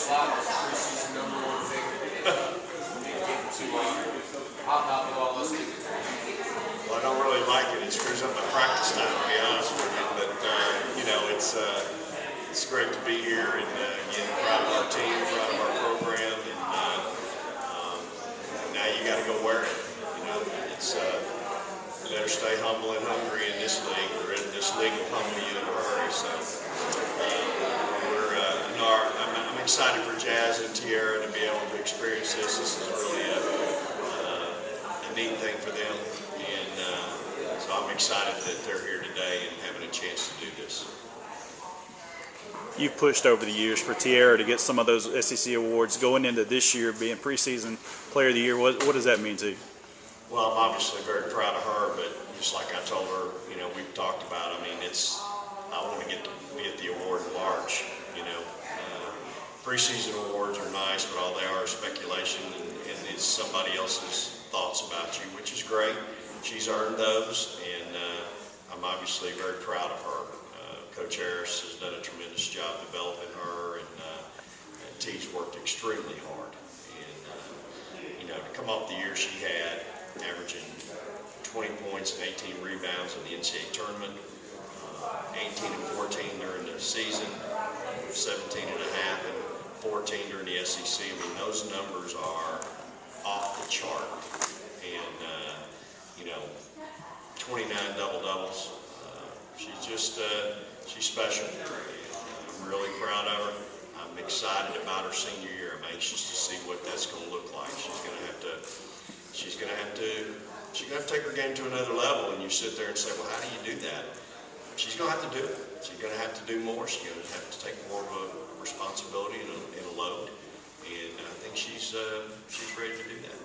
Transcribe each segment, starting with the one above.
slide as preseason #1 favorite and get to hobnob with all those things? Well, I don't really like it. It screws up my practice time, to be honest with you. But you know, it's great to be here and again, proud of our team, proud of our program, and now you got to go wear it. You know, it's you better stay humble and hungry in this league, or this league will humble you in a hurry. So I'm excited for Jazz and Tiara to be able to experience this. This is really a neat thing for them, and so I'm excited that they're here today and having a chance to do this. You've pushed over the years for Tiara to get some of those SEC awards. Going into this year, being preseason player of the year, what does that mean to you? Well, I'm obviously very proud of her, but just like I told her, you know, we've talked about, I mean, I want to get the award in March, you know. Preseason awards are nice, but all they are is speculation, and it's somebody else's thoughts about you, which is great. She's earned those, and I'm obviously very proud of her. Coach Harris has done a tremendous job developing her, and T's worked extremely hard. And, you know, to come off the year she had, averaging 20 points and 18 rebounds in the NCAA tournament, 18 and 14 during the season, 17 and a half and 14 during the SEC. I mean, those numbers are off the chart. And, you know, 29 double-doubles. She's special. I'm really proud of her. I'm excited about her senior year. I'm anxious to see what that's going to look like. She's going to have to take her game to another level, and you sit there and say, well, how do you do that? She's going to have to do it. She's going to have to do more. She's going to have to take more of a responsibility and a load, and I think she's ready to do that.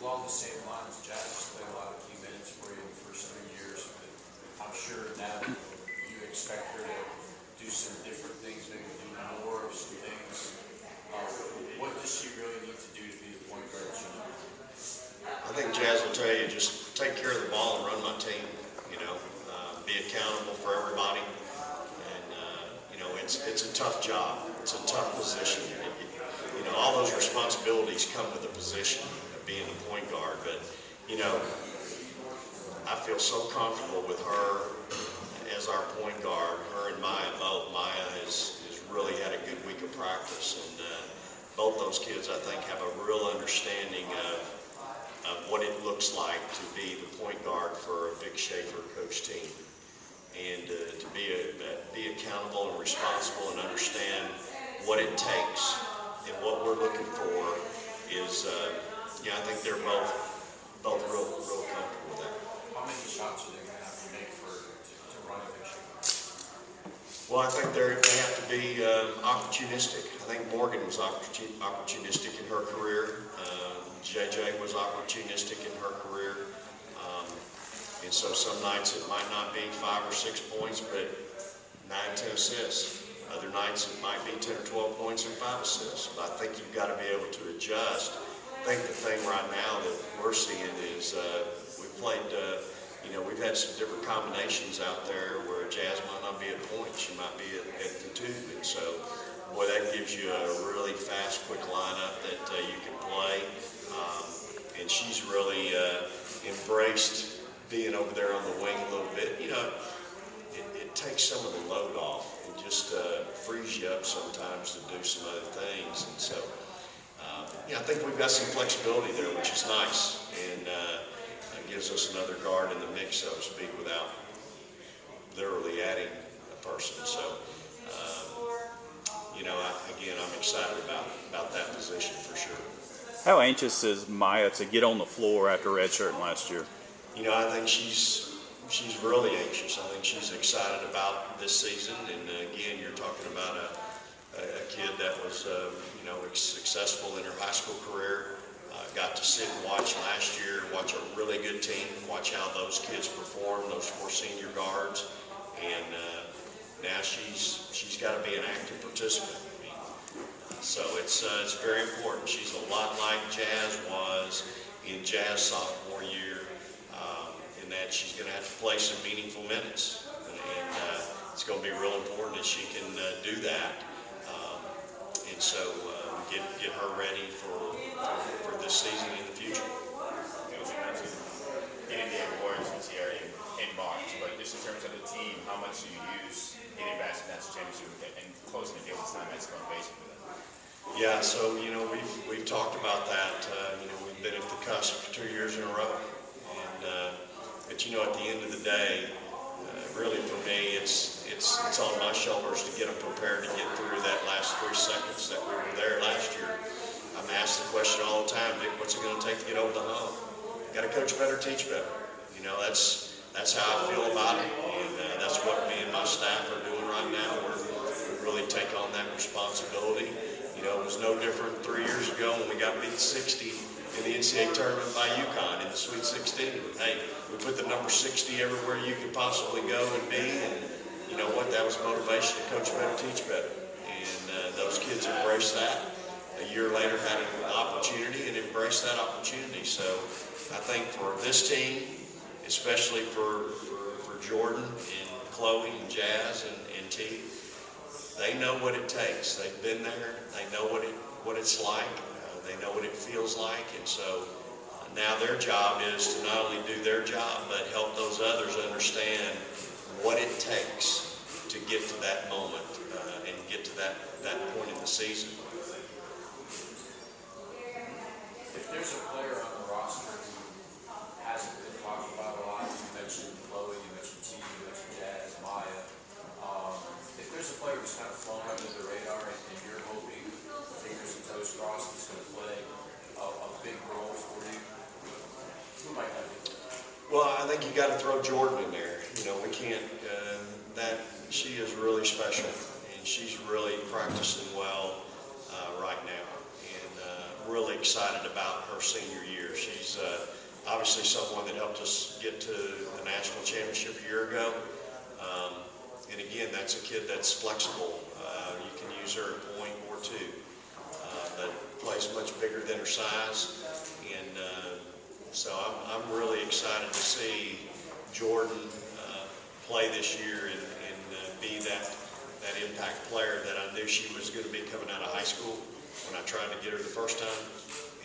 Along the same lines, Jazz has played a lot of key minutes for you in the first 3 years, but I'm sure now that you expect her to do some different things, maybe do more of some things. What does she really need to do to be the point guard that she needs? I think Jazz will tell you, just take care of the ball and run my team, you know, be accountable for everybody. And, you know, it's a tough job. It's a tough position. You know, all those responsibilities come with the position of being the point guard. But, you know, I feel so comfortable with her as our point guard, her and Maya both. Maya has really had a good week of practice. And both those kids, I think, have a real understanding of what it looks like to be the point guard for a Vic Schaefer coach team, and to be accountable and responsible and understand what it takes and what we're looking for is, yeah, I think they're both real comfortable with that. How many shots are they going to have to make to run a Vic Schaefer? Well, I think they have to be opportunistic. I think Morgan was opportunistic in her career. JJ was opportunistic in her career. And so some nights it might not be 5 or 6 points, but 9, 10 assists. Other nights it might be 10 or 12 points and 5 assists. But I think you've got to be able to adjust. I think the thing right now that we're seeing is we've played, you know, we've had some different combinations out there where Jazz might not be at point. She might be at the 2. And so, boy, that gives you a really fast, quick lineup that you can play. And she's really embraced being over there on the wing a little bit. You know, it takes some of the load off. It just frees you up sometimes to do some other things. And so, yeah, I think we've got some flexibility there, which is nice. And it gives us another guard in the mix, so to speak, without literally adding a person. So, you know, again, I'm excited about that position for sure. How anxious is Maya to get on the floor after redshirting last year? You know, I think she's really anxious. I think she's excited about this season. And again, you're talking about a kid that was, you know, successful in her high school career. Got to sit and watch last year, watch a really good team, watch how those kids perform, those 4 senior guards. And now she's got to be an active participant. So it's very important. She's a lot like Jazz was in Jazz sophomore year, in that she's going to have to play some meaningful minutes, and it's going to be real important that she can do that. And so get her ready for this season in the future. Getting the awards this year in March, but just in terms of the team, how much do you use getting back to national championship and closing the deal with time as motivation for them? Yeah, so we've talked about that. We've been at the cusp 2 years in a row, and but at the end of the day, really for me, it's on my shoulders to get them prepared to get through that last 3 seconds that we were there last year. I'm asked the question all the time, Vic, what's it going to take to get over the hump? Got to coach better, teach better. That's how I feel about it, and that's what me and my staff are doing right now. We really take on that responsibility. It was no different 3 years ago when we got beat 60 in the NCAA tournament by UConn in the Sweet 16. Hey, we put the number 60 everywhere you could possibly go and be, and you know what? That was motivation to coach better, teach better, and those kids embraced that. A year later, had an opportunity and embraced that opportunity. So I think for this team, especially for Jordan and Chloe and Jazz and T, they know what it takes. They've been there. They know what it's like. They know what it feels like. And so now their job is to not only do their job, but help those others understand what it takes to get to that moment and get to that point in the season. If there's a player on the roster who hasn't been talked about a lot, you mentioned Chloe, you mentioned T, you mentioned Jazz, Maya. If there's a player who's kind of flown under the radar and you're hoping, fingers and toes crossed, is going to play a big role for you, who might that be? Well, I think you got to throw Jordan in there. We can't. She is really special, and she's really practicing well right now, and really excited about her senior year. She's obviously someone that helped us get to the national championship a year ago. And again, that's a kid that's flexible. You can use her at point or two, but plays much bigger than her size. And so I'm really excited to see Jordan play this year and be that impact player that I knew she was going to be coming out of high school when I tried to get her the first time.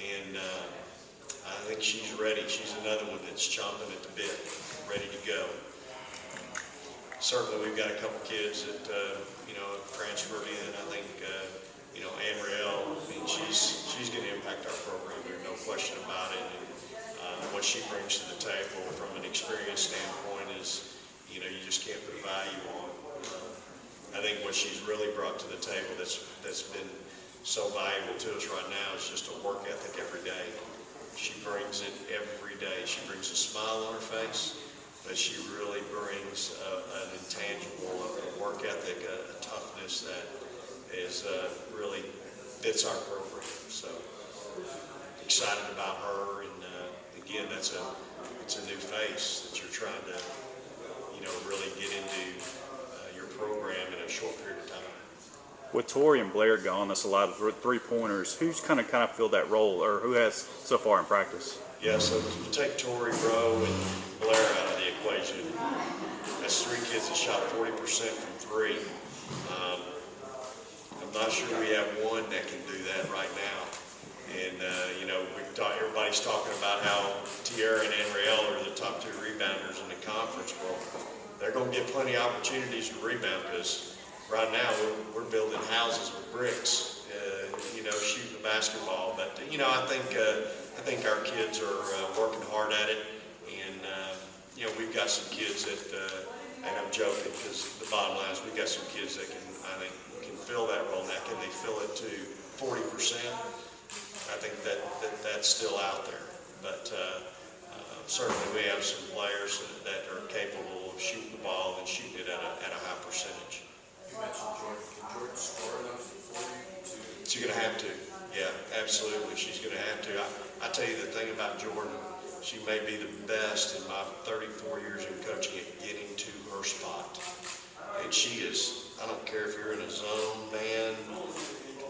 And I think she's ready. She's another one that's chomping at the bit, ready to go. Certainly, we've got a couple kids that have transferred in. I think Amrielle. I mean, she's going to impact our program. There's no question about it. And what she brings to the table from an experience standpoint is, you just can't put a value on. I think what she's really brought to the table that's been so valuable to us right now is just a work ethic every day. She brings it every day. She brings a smile on her face, but she really brings an intangible work ethic, a toughness that is really fits our program. So excited about her, and again, it's a new face that you're trying to really get into your program in a short period of time. With Tori and Blair gone, that's a lot of three-pointers. Who's kind of filled that role, or who has so far in practice? Yeah, so you take Tori, Rowe, and Blair out of the equation. That's 3 kids that shot 40% from 3. I'm not sure we have one that can do that right now. And everybody's talking about how Tierra and Amrielle are the top 2 rebounders in the conference. Well, they're going to get plenty of opportunities to rebound because right now we're building houses with bricks, shooting the basketball. But I think our kids are working hard at it, and we've got some kids that, and I'm joking because the bottom line is we've got some kids that can fill that role. Now, can they fill it to 40%? I think that's still out there, but certainly we have some players that are capable of shooting the ball and shooting it at a high percentage. You mentioned Jordan. Can Jordan score enough for you to? She's going to have to. Yeah, absolutely. She's going to have to. I tell you the thing about Jordan, she may be the best in my 34 years in coaching at getting to her spot. And she is, I don't care if you're in a zone, man,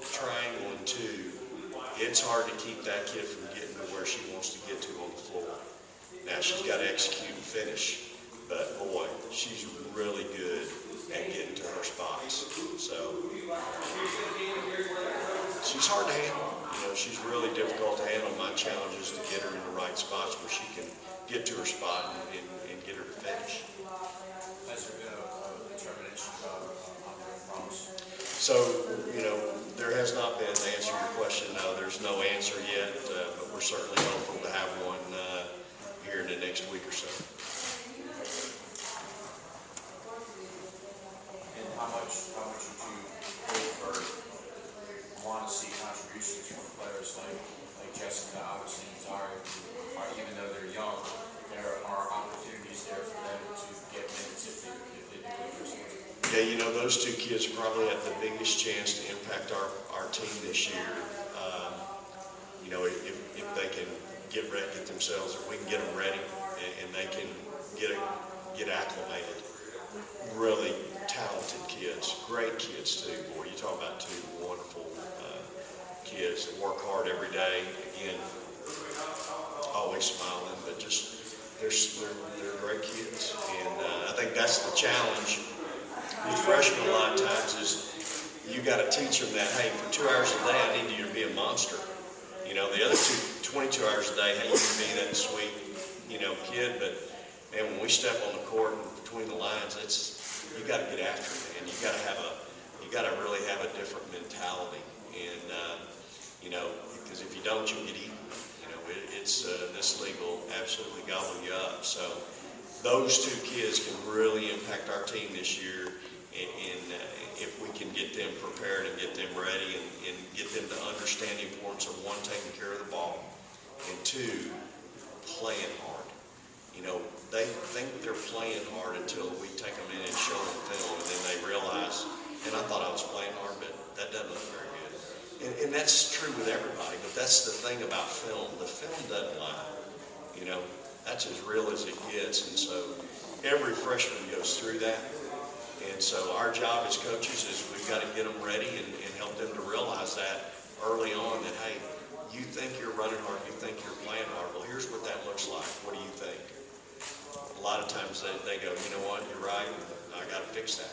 triangle, and 2. It's hard to keep that kid from getting to where she wants to get to on the floor. Now, she's got to execute and finish, but boy, she's really good at getting to her spots. So she's hard to handle. You know, she's really difficult to handle. My challenge is to get her in the right spots where she can get to her spot and get her to finish. Has there been a determination about ongoing promise? So, you know, there has not been, to answer your question, no, there's no answer yet, but we're certainly hopeful to have one here in the next week or so. And how much would you hope or want to see contributions from players like Jessica, obviously, and Zari, even though they're young, there are opportunities there for them to get minutes if they do it themselves. Yeah, you know, those two kids probably have the biggest chance to impact our team this year. You know, if they can get themselves, if we can get them ready and they can get acclimated. Really talented kids, great kids too. Boy, you talk about two wonderful kids that work hard every day. Again, always smiling, but just they're great kids. And I think that's the challenge with freshmen a lot of times is you got to teach them that, hey, for 2 hours a day, I need you to be a monster. You know, the other 22 hours a day, hey, you can be that sweet, you know, kid. But man, when we step on the court and between the lines, you got to get after it, and you got to really have a different mentality. And you know, because if you don't, you'll get eaten. You know, this league will absolutely gobble you up. So those two kids can really impact our team this year, and if we can get them prepared and get them ready and get them to understand the importance of one, taking care of the ball, and two, playing hard. You know, they think they're playing hard until we take them in and show them film, and then they realize, and I thought I was playing hard, but that doesn't look very good. And that's true with everybody, but that's the thing about film. The film doesn't lie. You know, that's as real as it gets, and so every freshman goes through that. And so our job as coaches is we've got to get them ready and help them to realize that early on that, hey, you think you're running hard, you think you're playing hard. Well, here's what that looks like. What do you think? A lot of times they go, you know what, you're right, I got to fix that.